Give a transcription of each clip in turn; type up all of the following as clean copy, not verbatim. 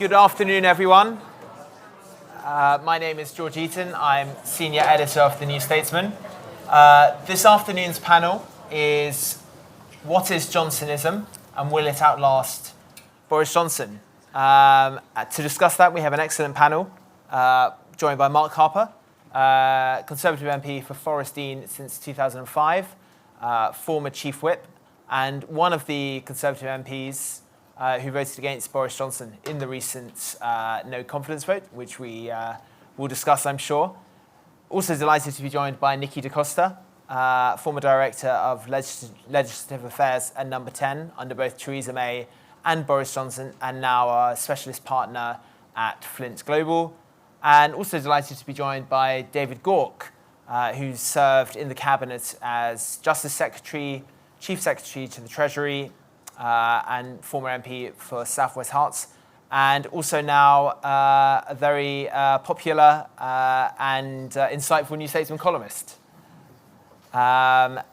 Good afternoon, everyone. My name is George Eaton. I'm Senior Editor of the New Statesman. This afternoon's panel is What is Johnsonism and Will it outlast Boris Johnson? To discuss that, we have an excellent panel joined by Mark Harper, Conservative MP for Forest Dean since 2005, former Chief Whip, and one of the Conservative MPs who voted against Boris Johnson in the recent no confidence vote, which we will discuss, I'm sure. Also delighted to be joined by Nikki Da Costa, former Director of Legislative Affairs at Number 10 under both Theresa May and Boris Johnson, and now a Specialist Partner at Flint Global. And also delighted to be joined by David Gauke, who served in the Cabinet as Justice Secretary, Chief Secretary to the Treasury, and former MP for South West Hertfordshire, and also now a very popular and insightful New Statesman columnist. And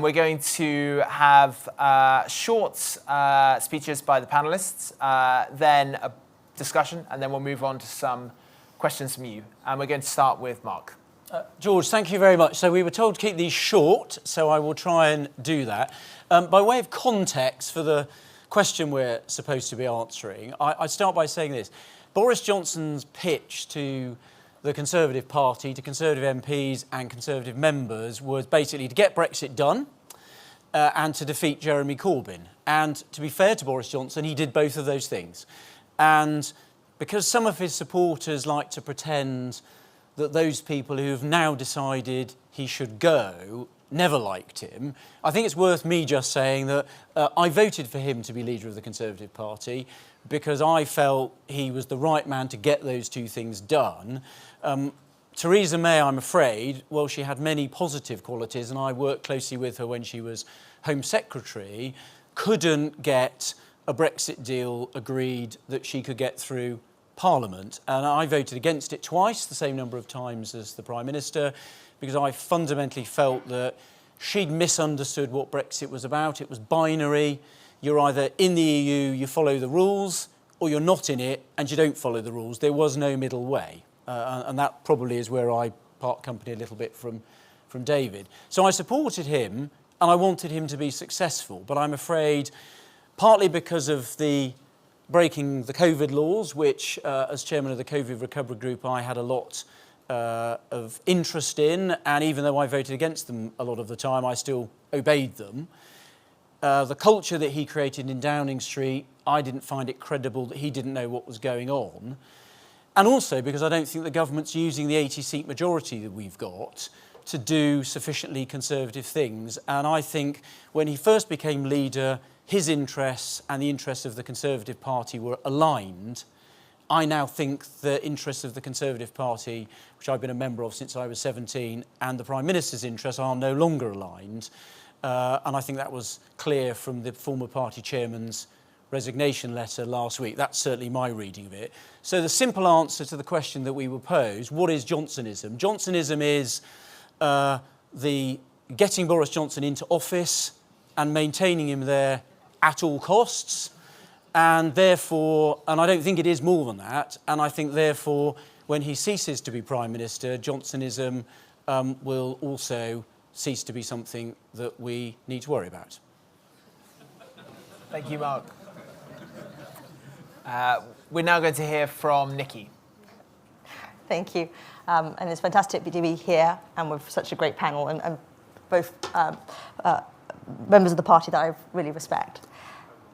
we're going to have short speeches by the panelists, then a discussion, and then we'll move on to some questions from you. And we're going to start with Mark. George, thank you very much. So we were told to keep these short, so I will try and do that. By way of context for the question we're supposed to be answering, I start by saying this. Boris Johnson's pitch to the Conservative Party, to Conservative MPs and Conservative members was basically to get Brexit done and to defeat Jeremy Corbyn. And to be fair to Boris Johnson, he did both of those things. And because some of his supporters like to pretend that those people who have now decided he should go never liked him, I think it's worth me just saying that I voted for him to be leader of the Conservative Party because I felt he was the right man to get those two things done. Theresa May, I'm afraid, well, she had many positive qualities, and I worked closely with her when she was Home Secretary, couldn't get a Brexit deal agreed that she could get through Parliament, and I voted against it twice, the same number of times as the Prime Minister, because I fundamentally felt that she'd misunderstood what Brexit was about. It was binary. You're either in the EU, you follow the rules, or you're not in it and you don't follow the rules. There was no middle way, and that probably is where I part company a little bit from David. So I supported him, and I wanted him to be successful, but I'm afraid partly because of the breaking the COVID laws, which as chairman of the COVID recovery group, I had a lot of interest in, and even though I voted against them a lot of the time, I still obeyed them. The culture that he created in Downing Street, I didn't find it credible that he didn't know what was going on. And also because I don't think the government's using the 80-seat majority that we've got to do sufficiently conservative things. And I think when he first became leader, his interests and the interests of the Conservative Party were aligned. I now think the interests of the Conservative Party, which I've been a member of since I was 17, and the Prime Minister's interests are no longer aligned. And I think that was clear from the former party chairman's resignation letter last week. That's certainly my reading of it. So the simple answer to the question that we were posed, what is Johnsonism? Johnsonism is the getting Boris Johnson into office and maintaining him there at all costs, and therefore, and I don't think it is more than that, and I think therefore when he ceases to be Prime Minister, Johnsonism will also cease to be something that we need to worry about. Thank you, Mark. We're now going to hear from Nikki. Thank you. And it's fantastic to be here and with such a great panel and both members of the party that I really respect.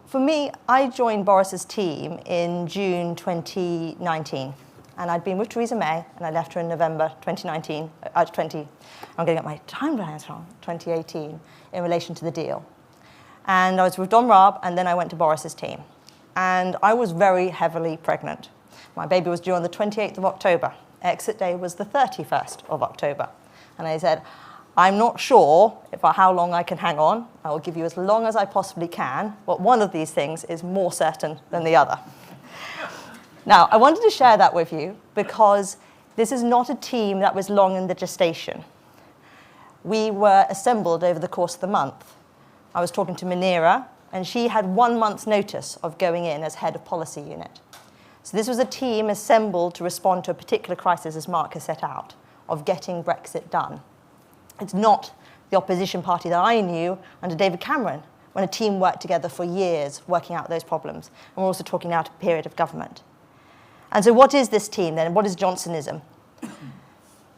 For me, I joined Boris's team in June 2019, and I'd been with Theresa May, and I left her in November 2019, I'm going to get my timelines wrong, 2018, in relation to the deal. And I was with Don Raab, and then I went to Boris's team. And I was very heavily pregnant. My baby was due on the 28th of October. Exit day was the 31st of October. And I said, I'm not sure how long I can hang on. I will give you as long as I possibly can, but one of these things is more certain than the other. Now, I wanted to share that with you because this is not a team that was long in the gestation. We were assembled over the course of the month. I was talking to Munira, and she had 1 month's notice of going in as head of policy unit. So this was a team assembled to respond to a particular crisis, as Mark has set out, of getting Brexit done. It's not the opposition party that I knew under David Cameron, when a team worked together for years working out those problems. And we're also talking now about a period of government. And so what is this team then? What is Johnsonism?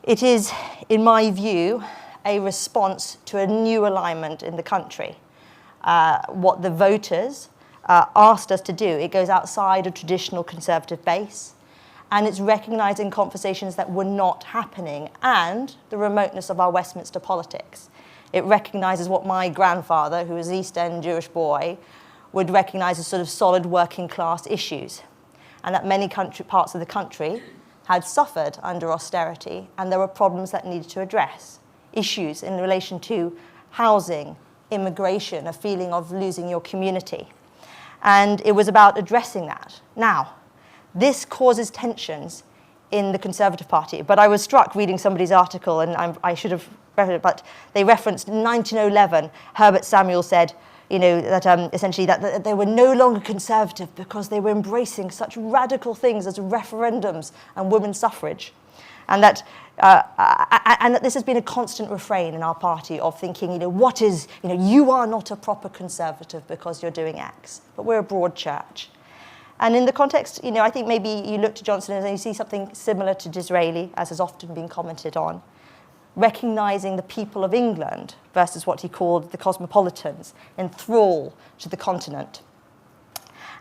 It is, in my view, a response to a new alignment in the country. What the voters asked us to do. It goes outside a traditional Conservative base, and it's recognising conversations that were not happening and the remoteness of our Westminster politics. It recognises what my grandfather, who was an East End Jewish boy, would recognise as sort of solid working class issues, and that many parts of the country had suffered under austerity, and there were problems that needed to address. Issues in relation to housing, immigration, a feeling of losing your community. And it was about addressing that. Now, this causes tensions in the Conservative Party, but I was struck reading somebody's article, and I should have read it, but they referenced in 1911, Herbert Samuel said, that essentially that they were no longer Conservative because they were embracing such radical things as referendums and women's suffrage. And that this has been a constant refrain in our party of thinking, you are not a proper Conservative because you're doing X, but we're a broad church. And in the context, I think maybe you look to Johnson and you see something similar to Disraeli, as has often been commented on, recognising the people of England versus what he called the cosmopolitans, in thrall to the continent.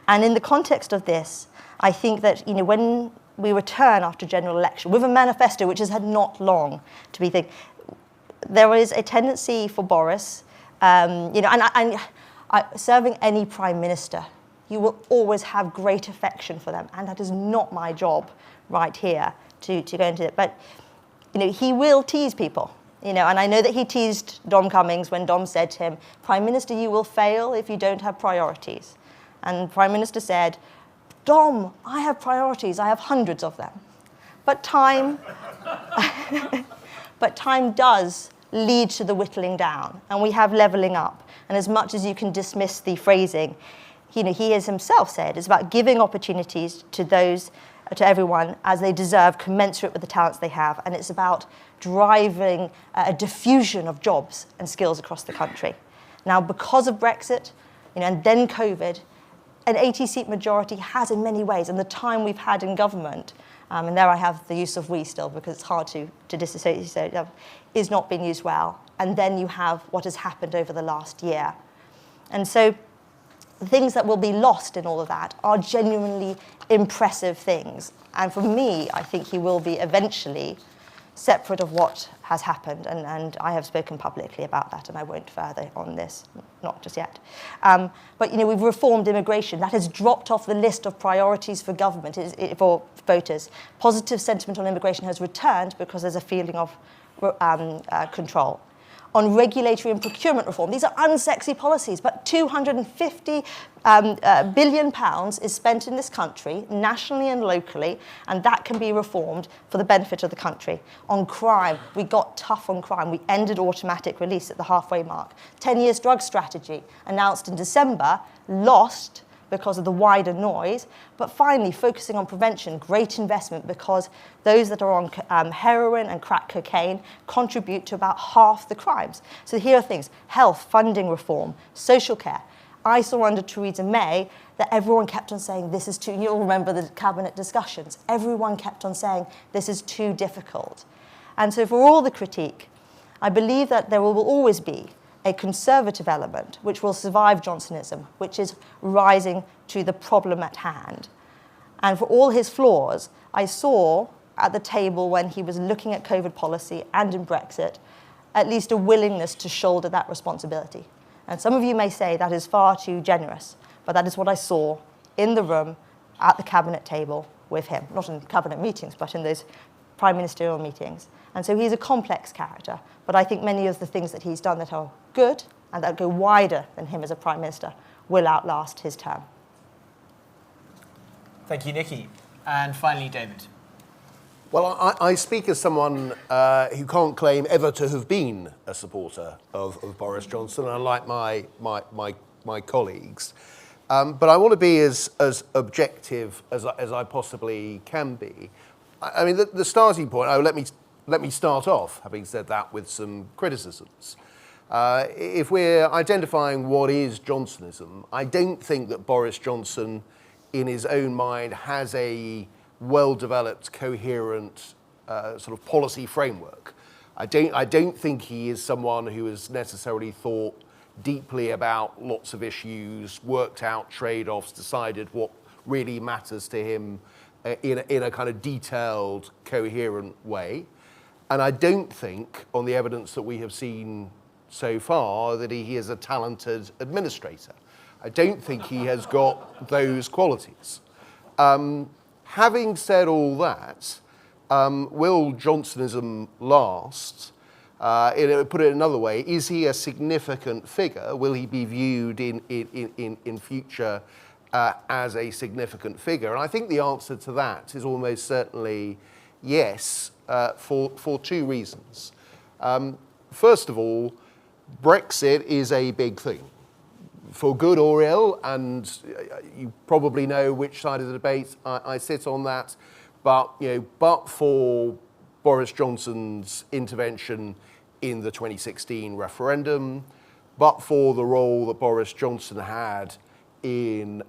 And in the context of this, I think that, when we return after general election with a manifesto which has had not long to be think. There is a tendency for Boris, serving any prime minister, you will always have great affection for them, and that is not my job right here to go into it. But he will tease people, and I know that he teased Dom Cummings when Dom said to him, "Prime Minister, you will fail if you don't have priorities." And Prime Minister said, "Dom, I have priorities. I have hundreds of them." But time does lead to the whittling down, and we have levelling up. And as much as you can dismiss the phrasing, he has himself said it's about giving opportunities to everyone as they deserve, commensurate with the talents they have, and it's about driving a diffusion of jobs and skills across the country. Now, because of Brexit, and then COVID, an 80-seat majority has in many ways, and the time we've had in government, and there I have the use of we still because it's hard to disassociate, is not being used well. And then you have what has happened over the last year. And so the things that will be lost in all of that are genuinely impressive things. And for me, I think he will be eventually separate of what has happened, and I have spoken publicly about that, and I won't further on this, not just yet. But we've reformed immigration. That has dropped off the list of priorities for government, for voters. Positive sentiment on immigration has returned because there's a feeling of control. On regulatory and procurement reform, these are unsexy policies, but £250 billion is spent in this country, nationally and locally, and that can be reformed for the benefit of the country. On crime, we got tough on crime. We ended automatic release at the halfway mark. 10 years drug strategy, announced in December, lost because of the wider noise, but finally focusing on prevention, great investment, because those that are on heroin and crack cocaine contribute to about half the crimes. So here are things: health, funding reform, social care. I saw under Theresa May that everyone kept on saying this is too, you'll remember the cabinet discussions, everyone kept on saying this is too difficult. And so for all the critique, I believe that there will always be a conservative element which will survive Johnsonism, which is rising to the problem at hand. And for all his flaws, I saw at the table when he was looking at COVID policy and in Brexit, at least a willingness to shoulder that responsibility. And some of you may say that is far too generous, but that is what I saw in the room at the cabinet table with him, not in cabinet meetings, but in those prime ministerial meetings. And so he's a complex character, but I think many of the things that he's done that are good and that go wider than him as a prime minister will outlast his term. Thank you, Nikki. And finally, David. Well, I speak as someone who can't claim ever to have been a supporter of Boris Johnson, unlike my colleagues. But I want to be as objective as I possibly can be. I mean, the starting point, let me start off, having said that, with some criticisms. If we're identifying what is Johnsonism, I don't think that Boris Johnson, in his own mind, has a well-developed, coherent sort of policy framework. I don't think he is someone who has necessarily thought deeply about lots of issues, worked out trade-offs, decided what really matters to him in a kind of detailed, coherent way. And I don't think, on the evidence that we have seen so far, that he is a talented administrator. I don't think he has got those qualities. Having said all that, will Johnsonism last? Put it another way, is he a significant figure? Will he be viewed in future as a significant figure? And I think the answer to that is almost certainly yes, for two reasons. First of all, Brexit is a big thing, for good or ill, and you probably know which side of the debate I sit on that. But for Boris Johnson's intervention in the 2016 referendum, but for the role that Boris Johnson had in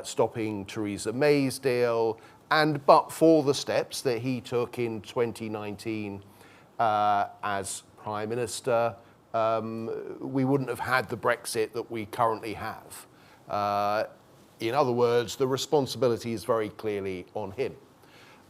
stopping Theresa May's deal, and but for the steps that he took in 2019 as Prime Minister, we wouldn't have had the Brexit that we currently have. In other words, the responsibility is very clearly on him.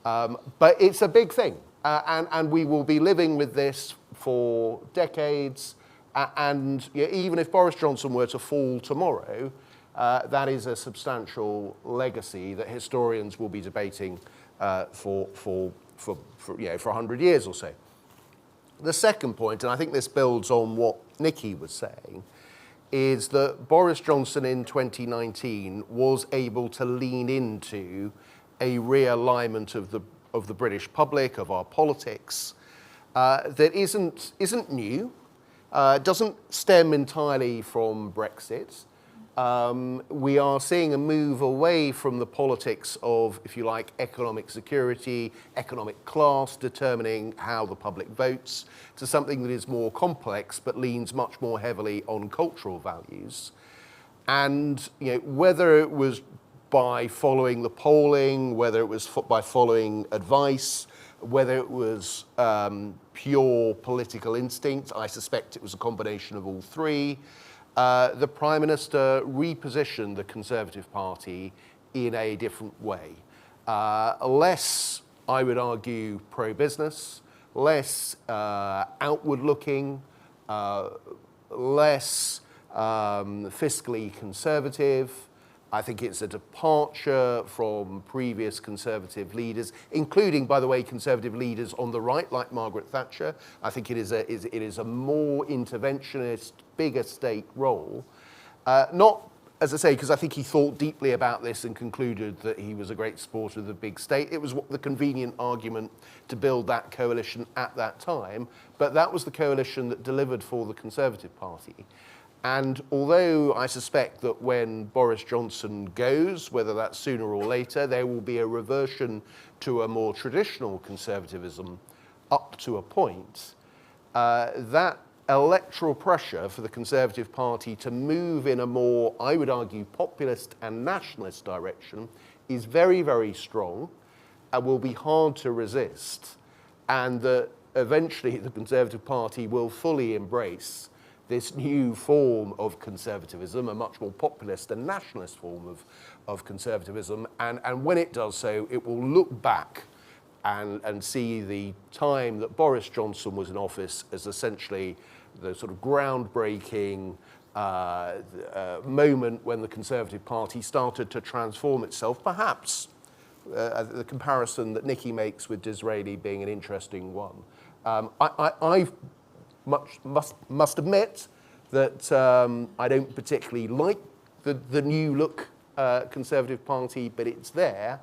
But it's a big thing, and we will be living with this for decades. And even if Boris Johnson were to fall tomorrow, that is a substantial legacy that historians will be debating for 100 years or so. The second point, and I think this builds on what Nikki was saying, is that Boris Johnson in 2019 was able to lean into a realignment of the British public, of our politics, that isn't new, doesn't stem entirely from Brexit. We are seeing a move away from the politics of, if you like, economic security, economic class, determining how the public votes, to something that is more complex but leans much more heavily on cultural values. And whether it was by following the polling, whether it was by following advice, whether it was pure political instinct, I suspect it was a combination of all three. The Prime Minister repositioned the Conservative Party in a different way. Less, I would argue, pro-business, less outward-looking, less fiscally conservative. I think it's a departure from previous Conservative leaders, including, by the way, Conservative leaders on the right, like Margaret Thatcher. I think it is a more interventionist, bigger state role. Not, as I say, because I think he thought deeply about this and concluded that he was a great supporter of the big state. It was the convenient argument to build that coalition at that time, but that was the coalition that delivered for the Conservative Party. And although I suspect that when Boris Johnson goes, whether that's sooner or later, there will be a reversion to a more traditional conservatism up to a point, that electoral pressure for the Conservative Party to move in a more, I would argue, populist and nationalist direction is very, very strong and will be hard to resist. And that eventually the Conservative Party will fully embrace this new form of conservatism, a much more populist and nationalist form of conservatism. And when it does so, it will look back and see the time that Boris Johnson was in office as essentially the sort of groundbreaking moment when the Conservative Party started to transform itself. Perhaps the comparison that Nikki makes with Disraeli being an interesting one. I must admit that I don't particularly like the new look Conservative Party, but it's there,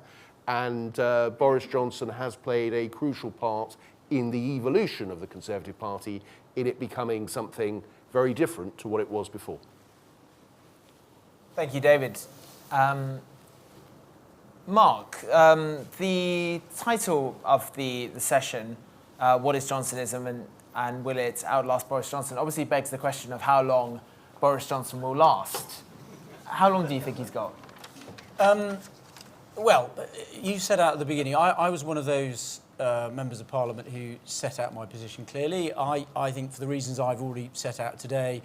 and Boris Johnson has played a crucial part in the evolution of the Conservative Party, in it becoming something very different to what it was before. Thank you, David. Mark, the title of the session, What is Johnsonism and will it outlast Boris Johnson, obviously begs the question of how long Boris Johnson will last. How long do you think he's got? Well, you set out at the beginning, I was one of those members of Parliament who set out my position clearly. I think for the reasons I've already set out today,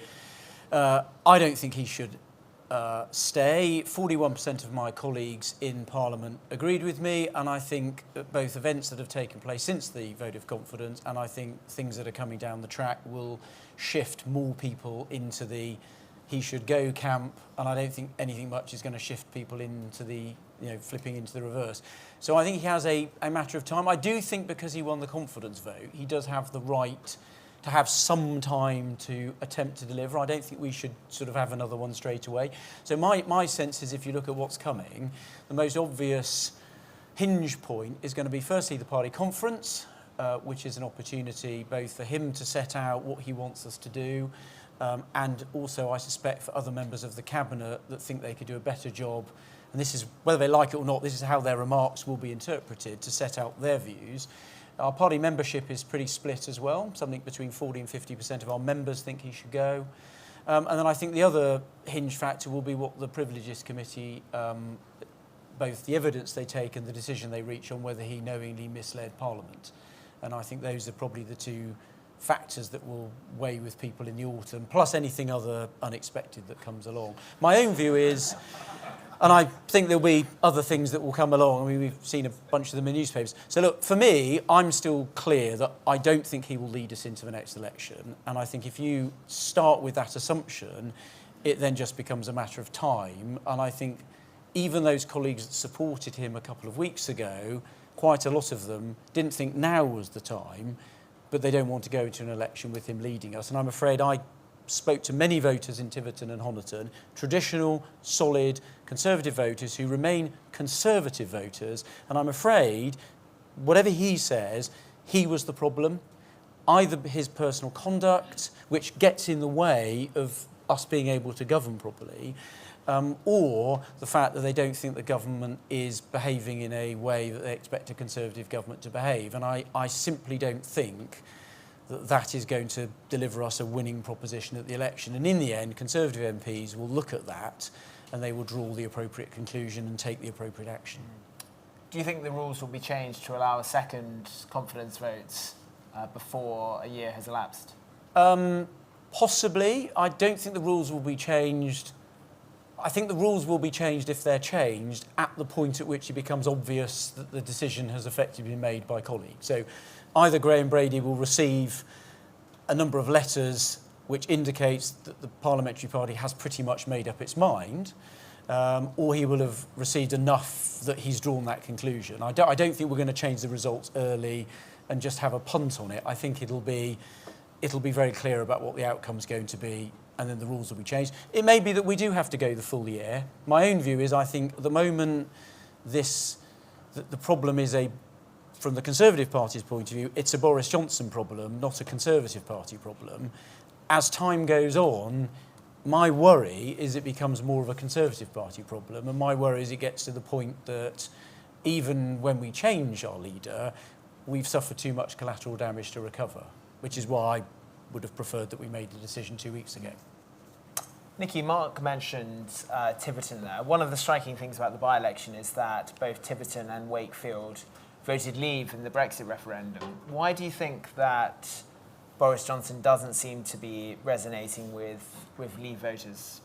I don't think he should stay. 41% of my colleagues in Parliament agreed with me, and I think that both events that have taken place since the vote of confidence and I think things that are coming down the track will shift more people into the he should go camp, and I don't think anything much is going to shift people into the, flipping into the reverse. So I think he has a matter of time. I do think because he won the confidence vote, he does have the right to have some time to attempt to deliver. I don't think we should sort of have another one straight away. So my sense is if you look at what's coming, the most obvious hinge point is going to be firstly the party conference, which is an opportunity both for him to set out what he wants us to do, and also I suspect for other members of the cabinet that think they could do a better job, and this is, whether they like it or not, this is how their remarks will be interpreted, to set out their views. Our party membership is pretty split as well. Something between 40 and 50% of our members think he should go. And then I think the other hinge factor will be what the Privileges Committee, both the evidence they take and the decision they reach on whether he knowingly misled Parliament. And I think those are probably the two factors that will weigh with people in the autumn, plus anything other unexpected that comes along. My own view is, and I think there'll be other things that will come along. I mean, we've seen a bunch of them in newspapers. So look, for me, I'm still clear that I don't think he will lead us into the next election. And I think if you start with that assumption, it then just becomes a matter of time. And I think even those colleagues that supported him a couple of weeks ago, quite a lot of them didn't think now was the time, but they don't want to go into an election with him leading us. And I'm afraid I spoke to many voters in Tiverton and Honiton, traditional, solid, Conservative voters who remain Conservative voters, and I'm afraid, whatever he says, he was the problem. Either his personal conduct, which gets in the way of us being able to govern properly, or the fact that they don't think the government is behaving in a way that they expect a Conservative government to behave. And I simply don't think that is going to deliver us a winning proposition at the election. And in the end, Conservative MPs will look at that and they will draw the appropriate conclusion and take the appropriate action. Do you think the rules will be changed to allow a second confidence vote before a year has elapsed? Possibly. I don't think the rules will be changed. I think the rules will be changed if they're changed at the point at which it becomes obvious that the decision has effectively been made by colleagues. So either Graham Brady will receive a number of letters which indicates that the Parliamentary Party has pretty much made up its mind, or he will have received enough that he's drawn that conclusion. I don't think we're going to change the results early and just have a punt on it. I think it'll be very clear about what the outcome's going to be, and then the rules will be changed. It may be that we do have to go the full year. My own view is I think at the moment the problem is from the Conservative Party's point of view, it's a Boris Johnson problem, not a Conservative Party problem. As time goes on, my worry is it becomes more of a Conservative Party problem, and my worry is it gets to the point that even when we change our leader, we've suffered too much collateral damage to recover, which is why I would have preferred that we made the decision 2 weeks ago. Nikki, Mark mentioned Tiverton there. One of the striking things about the by-election is that both Tiverton and Wakefield voted leave in the Brexit referendum. Why do you think that Boris Johnson doesn't seem to be resonating with Leave voters?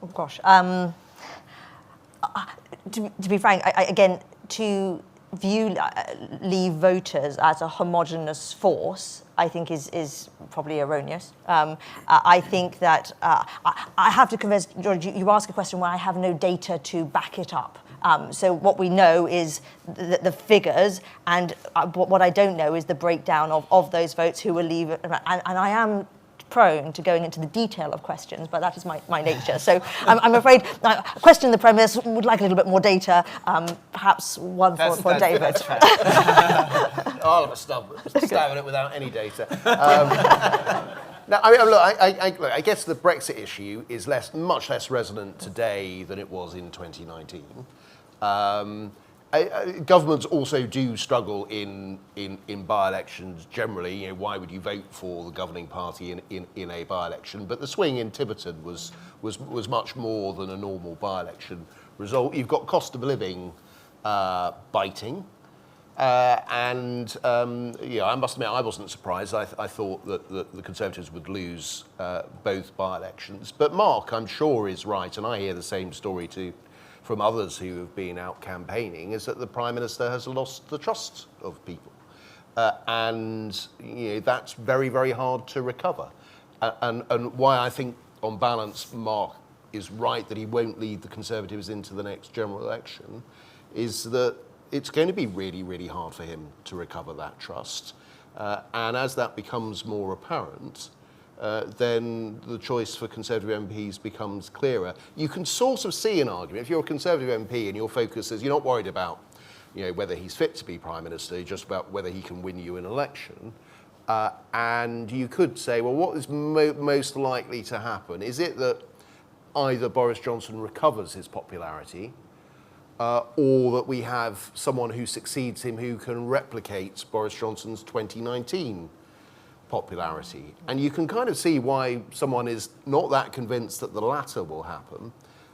Oh gosh. To be frank, to view Leave voters as a homogenous force, I think is probably erroneous. I think that I have to confess, George, you ask a question where I have no data to back it up. So what we know is the figures, and what I don't know is the breakdown of those votes who will leave. And I am prone to going into the detail of questions, but that is my nature. So I'm afraid, question the premise, would like a little bit more data, perhaps one for David. I'll have a stab at it without any data. Now, I mean, look, I guess the Brexit issue is much less resonant today than it was in 2019. Governments also do struggle in by-elections generally. You know, why would you vote for the governing party in a by-election? But the swing in Tiverton was much more than a normal by-election result. You've got cost of living biting. I must admit, I wasn't surprised. I thought that the Conservatives would lose both by-elections. But Mark, I'm sure, is right, and I hear the same story too from others who have been out campaigning, is that the Prime Minister has lost the trust of people. And that's very, very hard to recover. And why I think, on balance, Mark is right that he won't lead the Conservatives into the next general election is that it's going to be really, really hard for him to recover that trust. And as that becomes more apparent, then the choice for Conservative MPs becomes clearer. You can sort of see an argument. If you're a Conservative MP and your focus is you're not worried about whether he's fit to be Prime Minister, you're just about whether he can win you an election. And you could say, well, what is most likely to happen? Is it that either Boris Johnson recovers his popularity or that we have someone who succeeds him who can replicate Boris Johnson's 2019 popularity? And you can kind of see why someone is not that convinced that the latter will happen,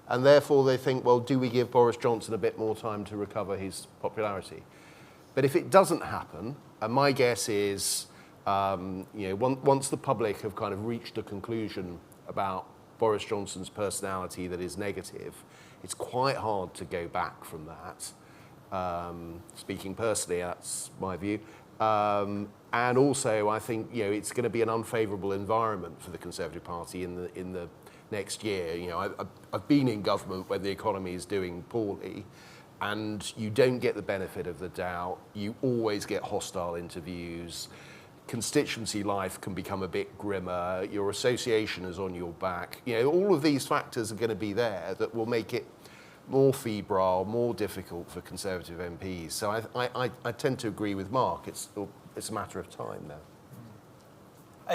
and therefore they think, well, do we give Boris Johnson a bit more time to recover his popularity? But if it doesn't happen, and my guess is, once the public have kind of reached a conclusion about Boris Johnson's personality that is negative, it's quite hard to go back from that. Speaking personally, that's my view. And also, I think it's going to be an unfavourable environment for the Conservative Party in the next year. I've been in government when the economy is doing poorly, and you don't get the benefit of the doubt. You always get hostile interviews. Constituency life can become a bit grimmer. Your association is on your back. All of these factors are going to be there that will make it more febrile, more difficult for Conservative MPs. So I tend to agree with Mark. It's a matter of time now.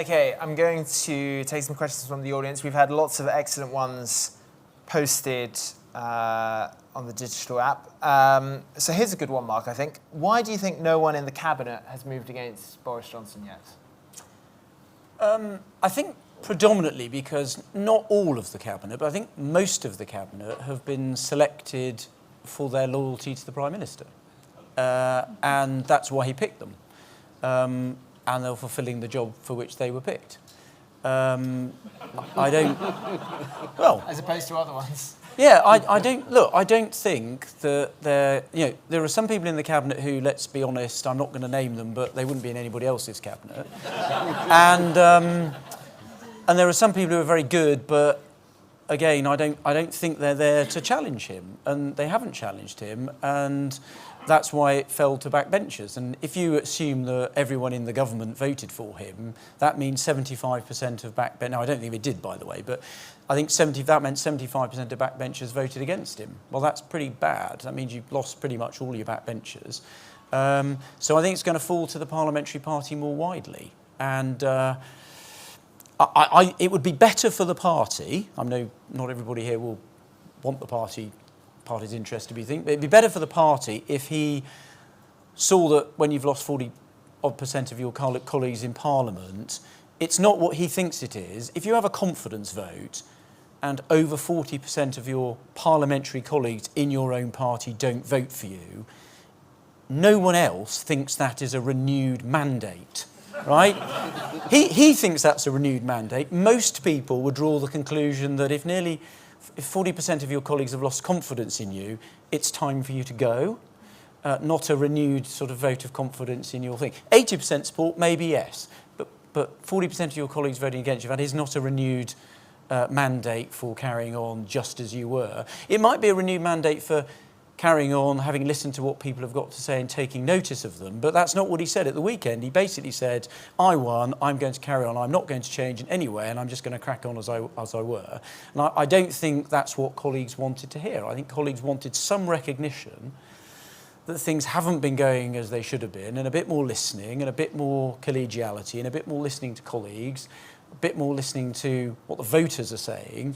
Okay, I'm going to take some questions from the audience. We've had lots of excellent ones posted on the digital app. So here's a good one, Mark, I think. Why do you think no one in the Cabinet has moved against Boris Johnson yet? I think predominantly because not all of the Cabinet, but I think most of the Cabinet have been selected for their loyalty to the Prime Minister. And that's why he picked them. And they're fulfilling the job for which they were picked. I don't... Well... As opposed to other ones. Yeah, I don't think that there are some people in the Cabinet who, let's be honest, I'm not going to name them, but they wouldn't be in anybody else's Cabinet. And there are some people who are very good, but again, I don't think they're there to challenge him, and they haven't challenged him, and that's why it fell to backbenchers. And if you assume that everyone in the government voted for him, that means 75% of backbenchers. Now, I don't think it did, by the way, but I think that meant 75% of backbenchers voted against him. Well, that's pretty bad. That means you've lost pretty much all your backbenchers. So I think it's going to fall to the parliamentary party more widely. And it would be better for the party. I know not everybody here will want the party's interest to be thinking, but it'd be better for the party if he saw that when you've lost 40% of your colleagues in Parliament, it's not what he thinks it is. If you have a confidence vote and over 40% of your parliamentary colleagues in your own party don't vote for you, no one else thinks that is a renewed mandate, right? He thinks that's a renewed mandate. Most people would draw the conclusion that if 40% of your colleagues have lost confidence in you, it's time for you to go, not a renewed sort of vote of confidence in your thing. 80% support, maybe yes, but 40% of your colleagues voting against you, that is not a renewed mandate for carrying on just as you were. It might be a renewed mandate for carrying on, having listened to what people have got to say and taking notice of them, but that's not what he said at the weekend. He basically said, I won, I'm going to carry on, I'm not going to change in any way, and I'm just going to crack on as I were. And I don't think that's what colleagues wanted to hear. I think colleagues wanted some recognition that things haven't been going as they should have been, and a bit more listening, and a bit more collegiality, and a bit more listening to colleagues, a bit more listening to what the voters are saying,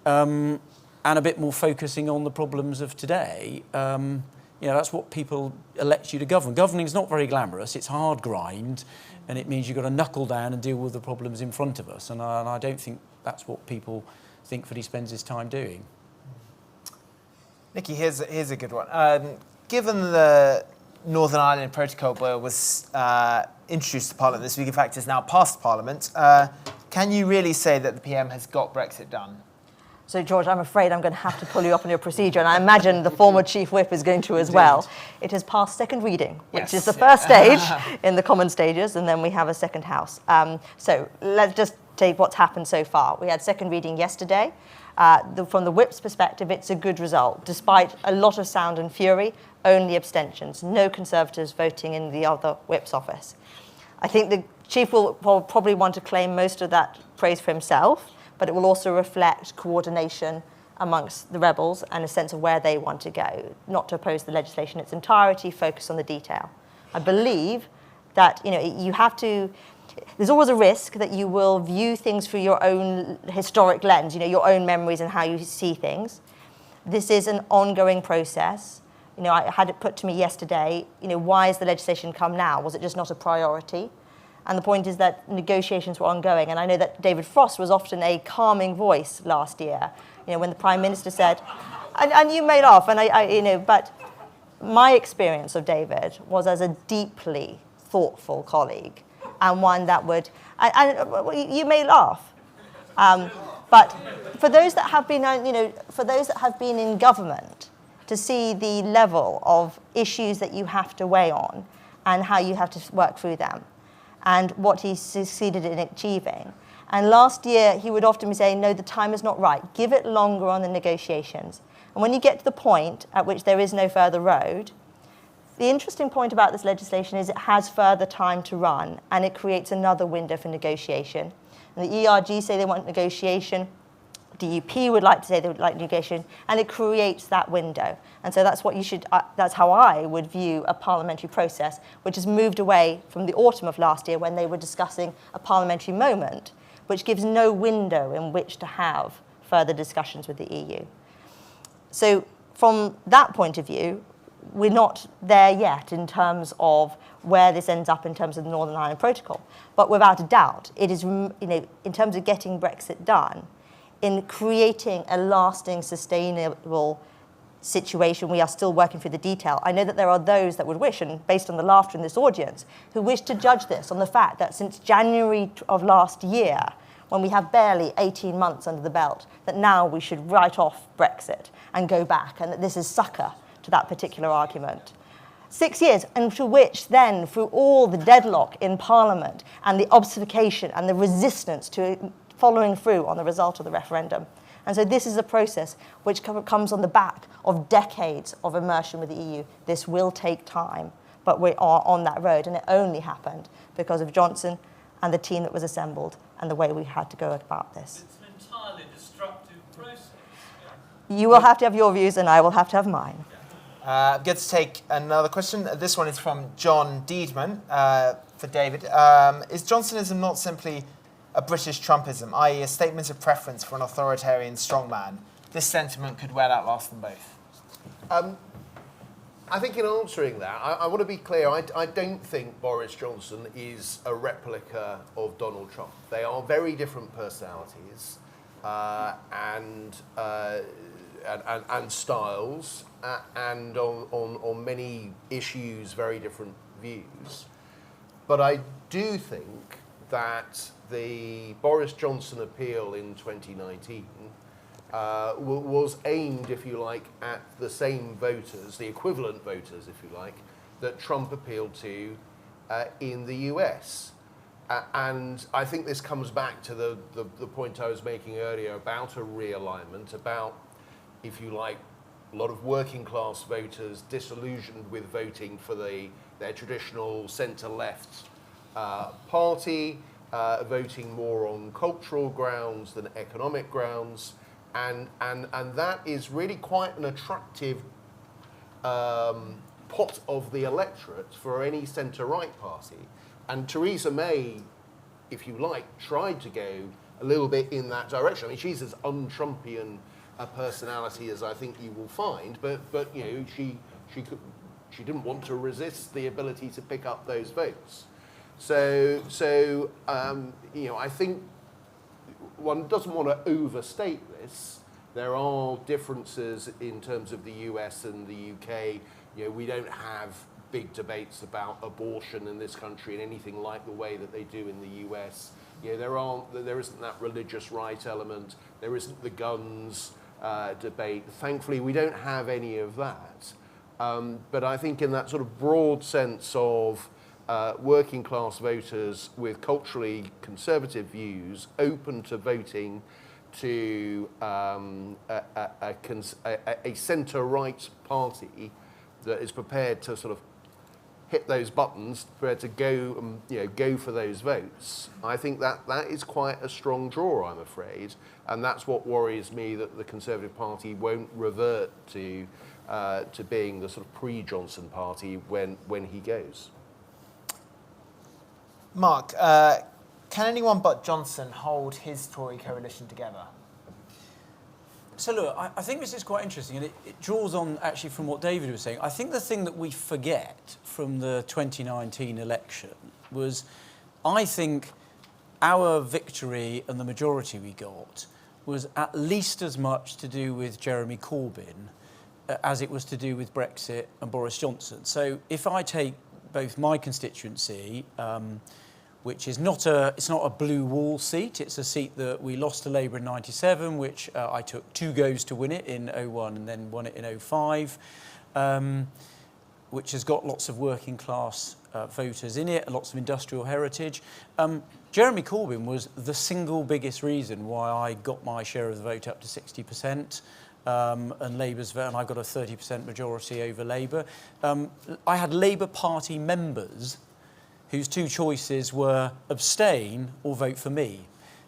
and a bit more focusing on the problems of today. That's what people elect you to govern. Governing is not very glamorous. It's hard grind, and it means you've got to knuckle down and deal with the problems in front of us. And I don't think that's what people think that he spends his time doing. Nikki, here's a good one. Given the Northern Ireland Protocol Bill was introduced to Parliament this week, in fact, is now passed Parliament, can you really say that the PM has got Brexit done? So, George, I'm afraid I'm going to have to pull you up on your procedure, and I imagine the former Chief Whip is going to as well. It has passed second reading, which is the first stage in the common stages, and then we have a second house. So let's just take what's happened so far. We had second reading yesterday. From the Whip's perspective, it's a good result. Despite a lot of sound and fury, only abstentions. No Conservatives voting in the other Whip's office. I think the Chief will probably want to claim most of that praise for himself, but it will also reflect coordination amongst the rebels and a sense of where they want to go, not to oppose the legislation in its entirety, focus on the detail. I believe that you have to. There's always a risk that you will view things through your own historic lens, your own memories and how you see things. This is an ongoing process. I had it put to me yesterday, why has the legislation come now? Was it just not a priority? And the point is that negotiations were ongoing. And I know that David Frost was often a calming voice last year, when the Prime Minister said, and you may laugh, and but my experience of David was as a deeply thoughtful colleague, and one that would, and you may laugh, but for those that have been, for those that have been in government, to see the level of issues that you have to weigh on, and how you have to work through them, and what he succeeded in achieving. And last year, he would often be saying, no, the time is not right. Give it longer on the negotiations. And when you get to the point at which there is no further road, the interesting point about this legislation is it has further time to run, and it creates another window for negotiation. And the ERG say they want negotiation. DUP would like to say they would like negotiation, and it creates that window. And so that's what you should. That's how I would view a parliamentary process, which has moved away from the autumn of last year when they were discussing a parliamentary moment, which gives no window in which to have further discussions with the EU. So from that point of view, we're not there yet in terms of where this ends up in terms of the Northern Ireland Protocol. But without a doubt, it is, in terms of getting Brexit done, in creating a lasting, sustainable situation, we are still working through the detail. I know that there are those that would wish, and based on the laughter in this audience, who wish to judge this on the fact that since January of last year, when we have barely 18 months under the belt, that now we should write off Brexit and go back, and that this is succor to that particular argument. 6 years, and to which then, through all the deadlock in Parliament and the obfuscation and the resistance to following through on the result of the referendum. And so this is a process which comes on the back of decades of immersion with the EU. This will take time, but we are on that road, and it only happened because of Johnson and the team that was assembled and the way we had to go about this. It's an entirely destructive process. You will have to have your views, and I will have to have mine. I'm going to take another question. This one is from John Deedman for David. Is Johnsonism not simply a British Trumpism, i.e. a statement of preference for an authoritarian strongman? This sentiment could well outlast them both. I think in answering that, I want to be clear, I don't think Boris Johnson is a replica of Donald Trump. They are very different personalities and styles, and on many issues, very different views. But I do think that the Boris Johnson appeal in 2019 was aimed, if you like, at the same voters, the equivalent voters, if you like, that Trump appealed to in the US. And I think this comes back to the point I was making earlier about a realignment, about, if you like, a lot of working class voters disillusioned with voting for their traditional centre-left party, voting more on cultural grounds than economic grounds, and that is really quite an attractive pot of the electorate for any centre-right party. And Theresa May if you like, tried to go a little bit in that direction. I mean, she's as un-Trumpian a personality as I think you will find, but you know, she didn't want to resist the ability to pick up those votes. So you know, I think one doesn't want to overstate this. There are differences in terms of the US and the UK. You know, we don't have big debates about abortion in this country in anything like the way that they do in the US. You know, there isn't that religious right element. There isn't the guns debate. Thankfully, we don't have any of that. But I think in that sort of broad sense of working class voters with culturally conservative views, open to voting to a centre-right party that is prepared to sort of hit those buttons, prepared to go for those votes. I think that is quite a strong draw, I'm afraid, and that's what worries me, that the Conservative Party won't revert to being the sort of pre-Johnson party when he goes. Mark, can anyone but Johnson hold his Tory coalition together? So look, I think this is quite interesting, and it draws on actually from what David was saying. I think the thing that we forget from the 2019 election was, I think our victory and the majority we got was at least as much to do with Jeremy Corbyn as it was to do with Brexit and Boris Johnson. So if I take both my constituency, which is not a blue wall seat. It's a seat that we lost to Labour in '97, which I took 2 goes to win it in '01 and then won it in '05, which has got lots of working class voters in it, lots of industrial heritage. Jeremy Corbyn was the single biggest reason why I got my share of the vote up to 60%. And Labour's vote, and I got a 30% majority over Labour. I had Labour Party members whose 2 choices were abstain or vote for me,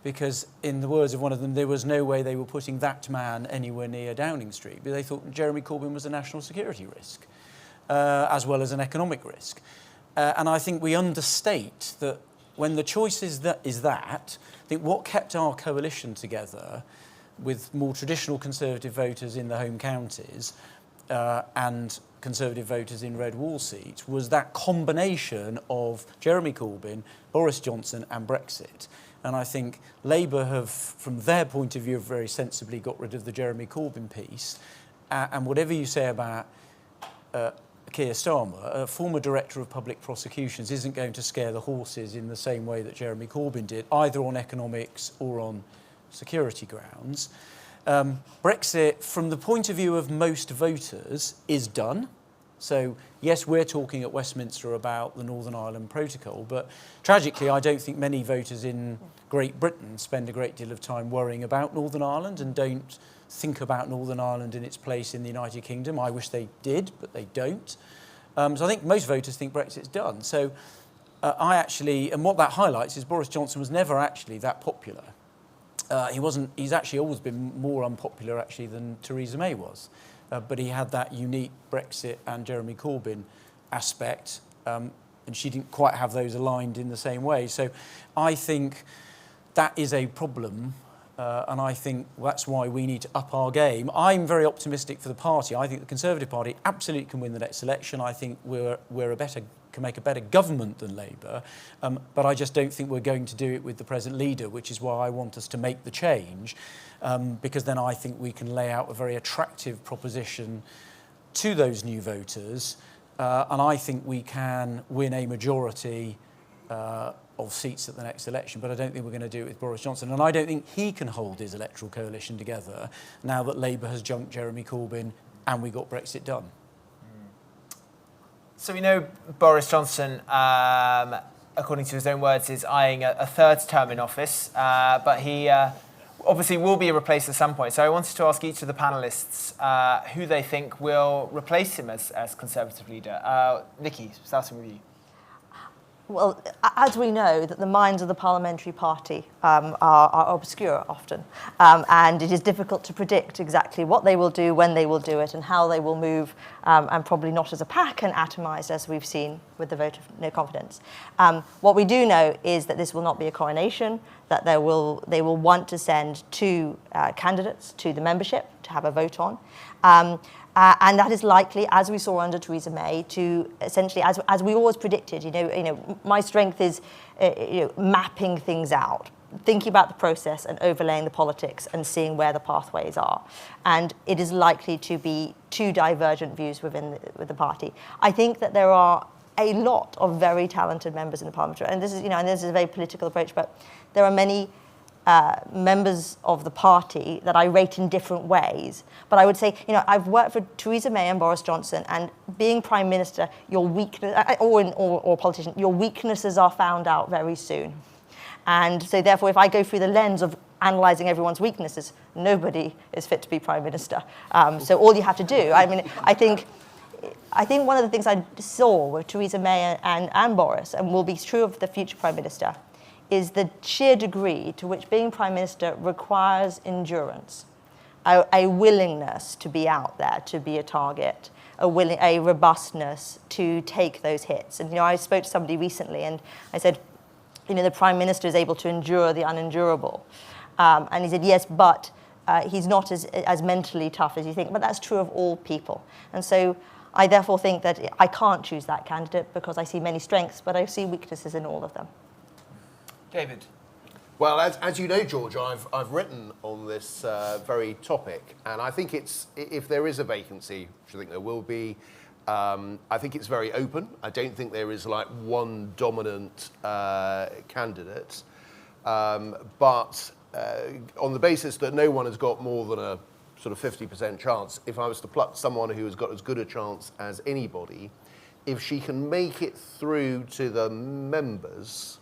because in the words of one of them, there was no way they were putting that man anywhere near Downing Street, but they thought Jeremy Corbyn was a national security risk, as well as an economic risk. And I think we understate that when the choice is that, I think what kept our coalition together with more traditional Conservative voters in the home counties and Conservative voters in red wall seats was that combination of Jeremy Corbyn, Boris Johnson and Brexit. And I think Labour have, from their point of view, very sensibly got rid of the Jeremy Corbyn piece. And whatever you say about Keir Starmer, a former director of public prosecutions, isn't going to scare the horses in the same way that Jeremy Corbyn did, either on economics or on security grounds. Brexit, from the point of view of most voters, is done. So, yes, we're talking at Westminster about the Northern Ireland Protocol, but tragically, I don't think many voters in Great Britain spend a great deal of time worrying about Northern Ireland and don't think about Northern Ireland in its place in the United Kingdom. I wish they did, but they don't. So I think most voters think Brexit's done. So and what that highlights is Boris Johnson was never actually that popular. He's actually always been more unpopular actually than Theresa May was. But he had that unique Brexit and Jeremy Corbyn aspect, and she didn't quite have those aligned in the same way. So I think that is a problem, and I think that's why we need to up our game. I'm very optimistic for the party. I think the Conservative Party absolutely can win the next election. I think can make a better government than Labour, but I just don't think we're going to do it with the present leader, which is why I want us to make the change, because then I think we can lay out a very attractive proposition to those new voters, and I think we can win a majority of seats at the next election, but I don't think we're going to do it with Boris Johnson, and I don't think he can hold his electoral coalition together now that Labour has junked Jeremy Corbyn and we got Brexit done. So we know Boris Johnson, according to his own words, is eyeing a 3rd term in office, but he obviously will be replaced at some point. So I wanted to ask each of the panellists who they think will replace him as Conservative leader. Nikki, starting with you. Well, as we know, that the minds of the parliamentary party are obscure often, and it is difficult to predict exactly what they will do, when they will do it, and how they will move, and probably not as a pack and atomised as we've seen with the vote of no confidence. What we do know is that this will not be a coronation, that they will want to send two candidates to the membership to have a vote on. And that is likely, as we saw under Theresa May, to essentially, as we always predicted, my strength is mapping things out, thinking about the process and overlaying the politics and seeing where the pathways are. And it is likely to be two divergent views with the party. I think that there are a lot of very talented members in the parliament, and this is, and this is a very political approach, but there are many members of the party that I rate in different ways. But I would say, I've worked for Theresa May and Boris Johnson, and being Prime Minister, your weakness, or politician, your weaknesses are found out very soon. And so therefore, if I go through the lens of analysing everyone's weaknesses, nobody is fit to be Prime Minister. So all you have to do, I think one of the things I saw with Theresa May and Boris, and will be true of the future Prime Minister, is the sheer degree to which being Prime Minister requires endurance, a willingness to be out there, to be a target, a robustness to take those hits. And I spoke to somebody recently and I said, the Prime Minister is able to endure the unendurable. And he said, yes, but he's not as mentally tough as you think. But that's true of all people. And so I therefore think that I can't choose that candidate because I see many strengths, but I see weaknesses in all of them. David. Well, as you know, George, I've written on this very topic, and I think if there is a vacancy, which I think there will be, I think it's very open. I don't think there is like one dominant candidate, but on the basis that no one has got more than a sort of 50% chance, if I was to pluck someone who has got as good a chance as anybody, if she can make it through to the members,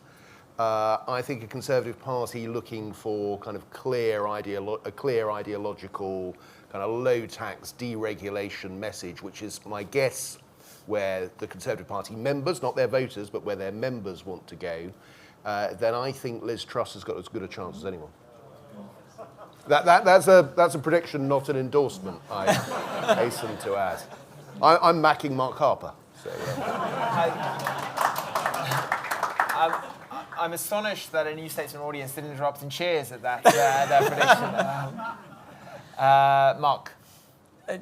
I think a Conservative Party looking for kind of a clear ideological, kind of low-tax deregulation message, which is my guess where the Conservative Party members, not their voters, but where their members want to go, then I think Liz Truss has got as good a chance as anyone. That's a prediction, not an endorsement, I hasten to add. I'm macking Mark Harper. So, I'm astonished that a New Statesman audience didn't interrupt in cheers at that prediction. Mark.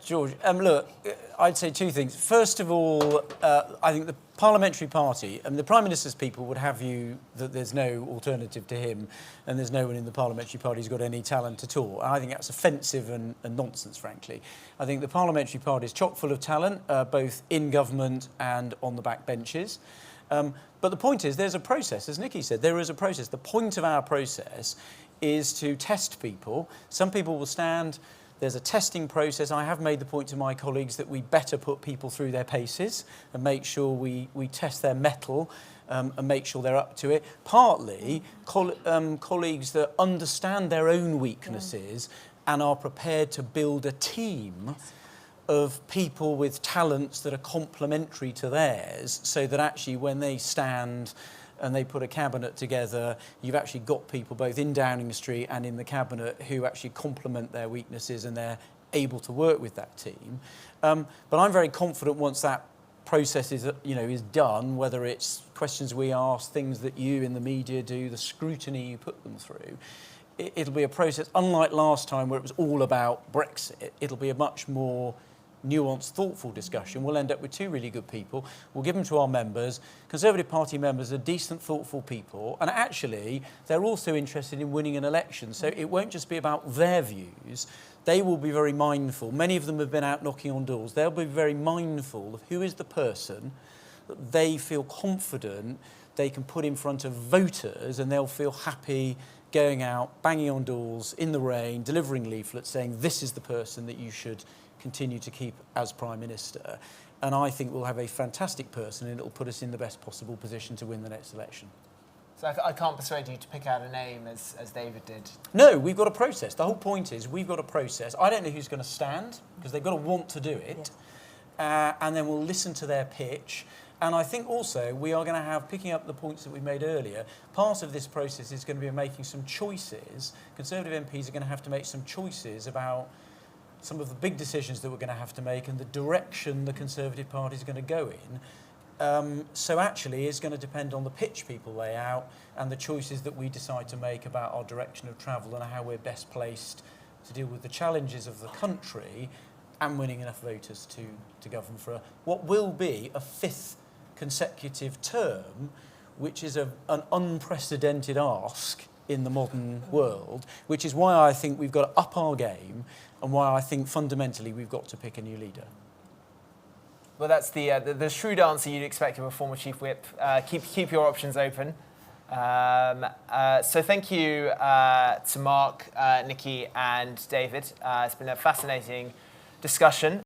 George, look, I'd say two things. First of all, I think the parliamentary party, the Prime Minister's people would have you that there's no alternative to him and there's no one in the parliamentary party who's got any talent at all. And I think that's offensive and nonsense, frankly. I think the parliamentary party is chock full of talent, both in government and on the back benches. But the point is, there's a process. As Nikki said, there is a process. The point of our process is to test people. Some people will stand. There's a testing process. I have made the point to my colleagues that we better put people through their paces and make sure we test their mettle and make sure they're up to it. Partly, colleagues that understand their own weaknesses and are prepared to build a team of people with talents that are complementary to theirs, so that actually when they stand and they put a cabinet together, you've actually got people both in Downing Street and in the cabinet who actually complement their weaknesses and they're able to work with that team. But I'm very confident once that process is done, whether it's questions we ask, things that you in the media do, the scrutiny you put them through, it'll be a process, unlike last time where it was all about Brexit, it'll be a much more nuanced, thoughtful discussion. We'll end up with two really good people. We'll give them to our members. Conservative Party members are decent, thoughtful people. And actually, they're also interested in winning an election. So it won't just be about their views. They will be very mindful. Many of them have been out knocking on doors. They'll be very mindful of who is the person that they feel confident they can put in front of voters, and they'll feel happy going out, banging on doors in the rain, delivering leaflets saying this is the person that you should continue to keep as Prime Minister. And I think we'll have a fantastic person and it'll put us in the best possible position to win the next election. So I can't persuade you to pick out a name as David did. No, we've got a process. The whole point is we've got a process. I don't know who's going to stand because they've got to want to do it. and then we'll listen to their pitch. And I think also we are going to have, picking up the points that we made earlier, part of this process is going to be making some choices. Conservative MPs are going to have to make some choices about some of the big decisions that we're going to have to make and the direction the Conservative Party is going to go in. So actually it's going to depend on the pitch people lay out and the choices that we decide to make about our direction of travel and how we're best placed to deal with the challenges of the country and winning enough voters to govern for what will be a 5th consecutive term, which is an unprecedented ask in the modern world, which is why I think we've got to up our game and why I think fundamentally we've got to pick a new leader. Well, that's the shrewd answer you'd expect of a former chief whip. Keep your options open. So thank you to Mark, Nikki and David. It's been a fascinating discussion.